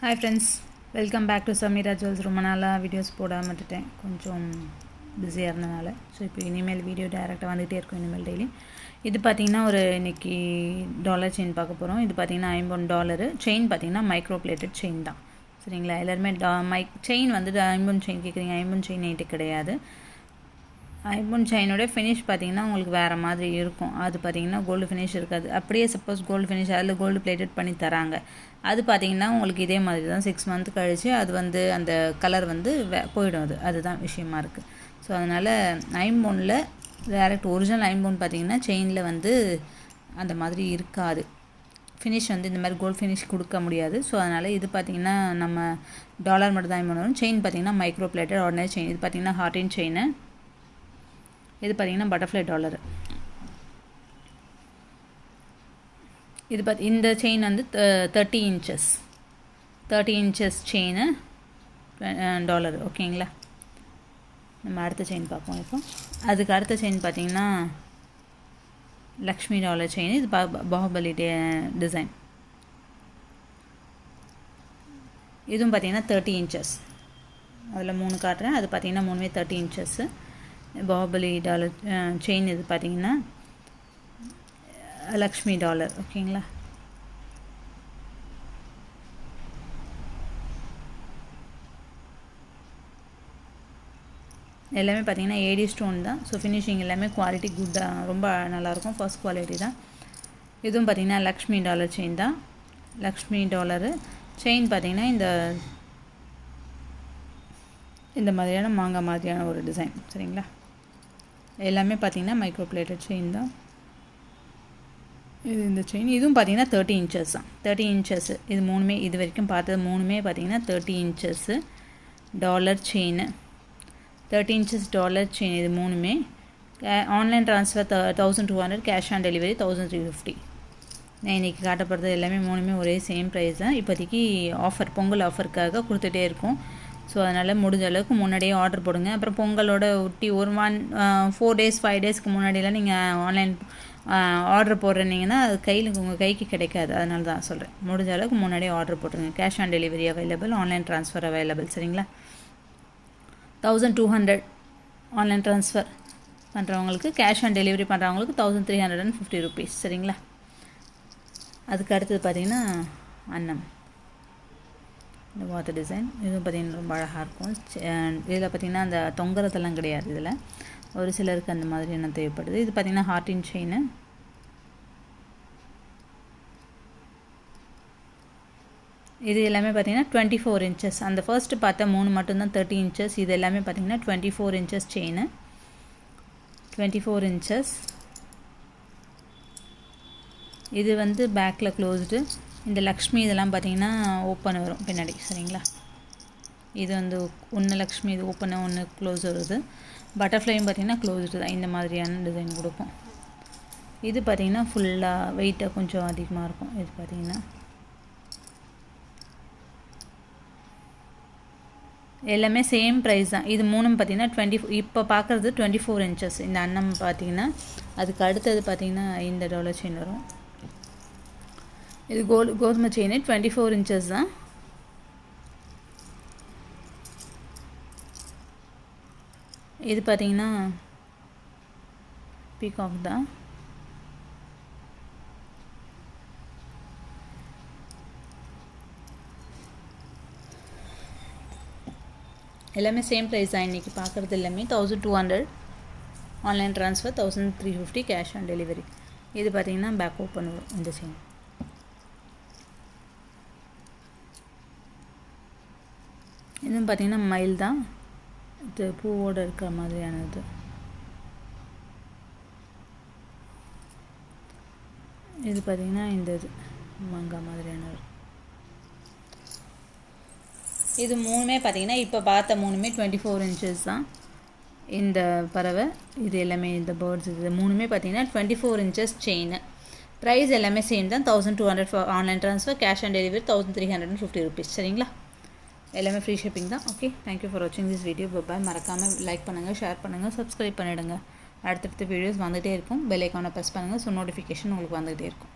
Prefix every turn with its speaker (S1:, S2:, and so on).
S1: Hi friends, welcome back to Samira Jewels. ரொம்ப நாளாக videos போடாமல் விட்டுட்டேன், கொஞ்சம் பிஸியாக இருந்தனால. ஸோ இப்போ இனிமேல் வீடியோ டைரெக்டாக வந்துகிட்டே இருக்கும் இனிமேல் டெய்லி. இது பார்த்திங்கன்னா ஒரு இன்றைக்கி டாலர் செயின் பார்க்க போகிறோம். இது பார்த்திங்கன்னா $50 செயின் பார்த்திங்கன்னா மைக்ரோ பிளேட்டட் செயின் தான். சரிங்களா, எல்லாருமே செயின் வந்துட்டு ஐம்பொன் செயின் கேட்குறீங்க. ஐம்பொன் செயின் நைட்டு கிடையாது. ஐம்பொன் செயினோட ஃபினிஷ் பார்த்திங்கன்னா உங்களுக்கு வேறு மாதிரி இருக்கும். அது பார்த்திங்கன்னா கோல்டு ஃபினிஷ் இருக்காது. அப்படியே சப்போஸ் கோல்டு ஃபினிஷ் அதில் கோல்டு பிளேட்டட் பண்ணி தராங்க. அது பார்த்திங்கன்னா உங்களுக்கு இதே மாதிரி தான் 6 மந்த் கழித்து அது வந்து அந்த கலர் வந்து போயிடும். அதுதான் விஷயமா இருக்குது. ஸோ அதனால் ஐம்பொனில் டேரக்ட் ஒரிஜினல் ஐம்பொன் பார்த்திங்கன்னா செயினில் வந்து அந்த மாதிரி இருக்காது. ஃபினிஷ் வந்து இந்த மாதிரி கோல்டு ஃபினிஷ் கொடுக்க முடியாது. ஸோ அதனால் இது பார்த்திங்கன்னா நம்ம டாலர் மட்டும் தான் ஐம்பொன் வரும். செயின் பார்த்திங்கன்னா மைக்ரோ பிளேட்டட் ஆர்டினரி செயின். இது பார்த்திங்கன்னா ஹார்டின் செயின். இது பார்த்திங்கன்னா பட்டர்ஃப்ளை டாலரு. இது இந்த செயின் வந்து 30 இன்ச்சஸ் செயின் டாலர். ஓகேங்களா, நம்ம அடுத்த செயின் பார்ப்போம். இப்போ அதுக்கு அடுத்த செயின் பார்த்திங்கன்னா லக்ஷ்மி டாலர் செயின். இது பாகுபலி டிசைன். இதுவும் பார்த்திங்கன்னா 30 இன்ச்சஸ். அதில் 3 காட்டுறேன். அது பார்த்திங்கன்னா 3மே 30 இன்ச்சஸ்ஸு பாகுபலி டாலர் செயின். இது பார்த்திங்கன்னா லக்ஷ்மி டாலர். ஓகேங்களா, எல்லாமே பார்த்திங்கன்னா ஏடி ஸ்டோன் தான். ஸோ ஃபினிஷிங் எல்லாமே குவாலிட்டி குட்டாக ரொம்ப நல்லாயிருக்கும். ஃபர்ஸ்ட் குவாலிட்டி தான். இதுவும் பார்த்திங்கன்னா லக்ஷ்மி டாலர் செயின் தான். லக்ஷ்மி டாலரு செயின் பார்த்திங்கன்னா இந்த மாதிரியான மாங்காய் மாதிரியான ஒரு டிசைன். சரிங்களா, எல்லாமே பார்த்திங்கன்னா மைக்ரோ பிளேட்டட் செயின் தான். இந்த செயின் இதுவும் பார்த்திங்கன்னா 30 இன்ச்சஸ் தான். 30 இன்ச்சஸ்ஸு இது 3மே, இது வரைக்கும் பார்த்தது 3மே பார்த்திங்கன்னா 30 inches dollar chain. 30 inches dollar chain இது 3மே. Online transfer 1200, cash on delivery 1350. நான் இன்றைக்கி காட்டப்படுறது எல்லாமே 3மே ஒரே சேம் ப்ரைஸ் தான். இப்போதைக்கு ஆஃபர், பொங்கல் ஆஃபருக்காக கொடுத்துட்டே இருக்கும். ஸோ அதனால் முடிஞ்ச அளவுக்கு முன்னாடியே ஆர்டர் போடுங்க. அப்புறம் பொங்கலோட ஒட்டி ஒரு 4 days 5 daysக்கு முன்னாடியெலாம் நீங்கள் ஆன்லைன் ஆர்டர் போடுறீங்கன்னா அது உங்கள் கைக்கு கிடைக்காது. அதனால தான் சொல்கிறேன், முடிஞ்ச அளவுக்கு முன்னாடியே ஆர்டர் போட்டுருங்க. Cash on delivery available, online transfer available. சரிங்களா, 1200 ஆன்லைன் ட்ரான்ஸ்ஃபர் பண்ணுறவங்களுக்கு, கேஷ் ஆன் டெலிவரி பண்ணுறவங்களுக்கு 1350 rupees. சரிங்களா, அதுக்கு அடுத்தது பார்த்திங்கன்னா அன்னம். இந்த வாட்டர் டிசைன். இதுவும் பார்த்திங்கன்னா ரொம்ப அழகாக இருக்கும். இதில் பார்த்திங்கன்னா அந்த தொங்குறதெல்லாம் கிடையாது. இதில் ஒரு சிலருக்கு அந்த மாதிரி என்ன தேவைப்படுது. இது பார்த்திங்கன்னா ஹார்டின் செயின். இது எல்லாமே பார்த்திங்கன்னா 24 இன்ச்சஸ். அந்த ஃபர்ஸ்ட்டு பார்த்த 3 மட்டும்தான் 30 இன்ச்சஸ். இது எல்லாமே பார்த்திங்கன்னா 24 இன்ச்சஸ் செயின். 24 இன்ச்சஸ். இது வந்து பேக்கில் க்ளோஸ்டு. இந்த லக்ஷ்மி இதெல்லாம் பார்த்திங்கன்னா ஓப்பன் வரும் பின்னாடி. சரிங்களா, இது வந்து ஒன்று லக்ஷ்மி, இது ஓப்பன், ஒன்று க்ளோஸ் வருது. பட்டர்ஃப்ளையும் பார்த்திங்கன்னா க்ளோஸ்டு தான். இந்த மாதிரியான டிசைன் கொடுக்கும். இது பார்த்திங்கன்னா ஃபுல்லாக வெயிட்டாக கொஞ்சம் அதிகமாக இருக்கும். இது பார்த்திங்கன்னா எல்லாமே சேம் ப்ரைஸ் தான். இது 3ம் பார்த்திங்கன்னா இப்போ பார்க்குறது 24 இன்ச்சஸ். இந்த அன்னம் பார்த்திங்கன்னா அதுக்கு அடுத்தது பார்த்திங்கன்னா இந்த டாலர் செயின் வரும். இது கோதுமை செயின் 24 இன்ச்சஸ் தான். இது பார்த்திங்கன்னா பீகாக் தான். எல்லாமே சேம் ப்ரைஸ் தான். இன்றைக்கி பார்க்குறது எல்லாமே 1200 online transfer, 1350 cash on delivery. இது பார்த்திங்கன்னா பேக் ஓப்பன் வரும் இந்த செயின். இதுவும் பார்த்திங்கன்னா மயில் தான். இது பூவோடு இருக்கிற மாதிரியானது. இது பார்த்திங்கன்னா இந்த இது மாங்காய் மாதிரியானது. இது 3மே பார்த்திங்கன்னா இப்போ பார்த்த 3மே 24 இன்ச்சஸ் தான். இந்த பறவை இது எல்லாமே, இந்த பேர்ட்ஸ் இது 3மே பார்த்திங்கன்னா 24 இன்ச்சஸ் செயின். ப்ரைஸ் எல்லாமே சேம் தான். 1200 for online transfer, cash on delivery 1350 rupees. சரிங்களா, எல்லாமே ஃப்ரீ ஷிப்பிங் தான். ஓகே, தேங்க்யூ ஃபார் வாட்சிங் திஸ் வீடியோ. பாய். மறக்காமல் லைக் பண்ணுங்கள், ஷேர் பண்ணுங்கள், சப்ஸ்கிரைப் பண்ணிவிடுங்க. அடுத்தடுத்த வீடியோஸ் வந்துகிட்டே இருக்கும். பெல் ஐக்கானை ப்ரெஸ் பண்ணுங்கள். ஸோ நோட்டிஃபிகேஷன் உங்களுக்கு வந்துகிட்டே இருக்கும்.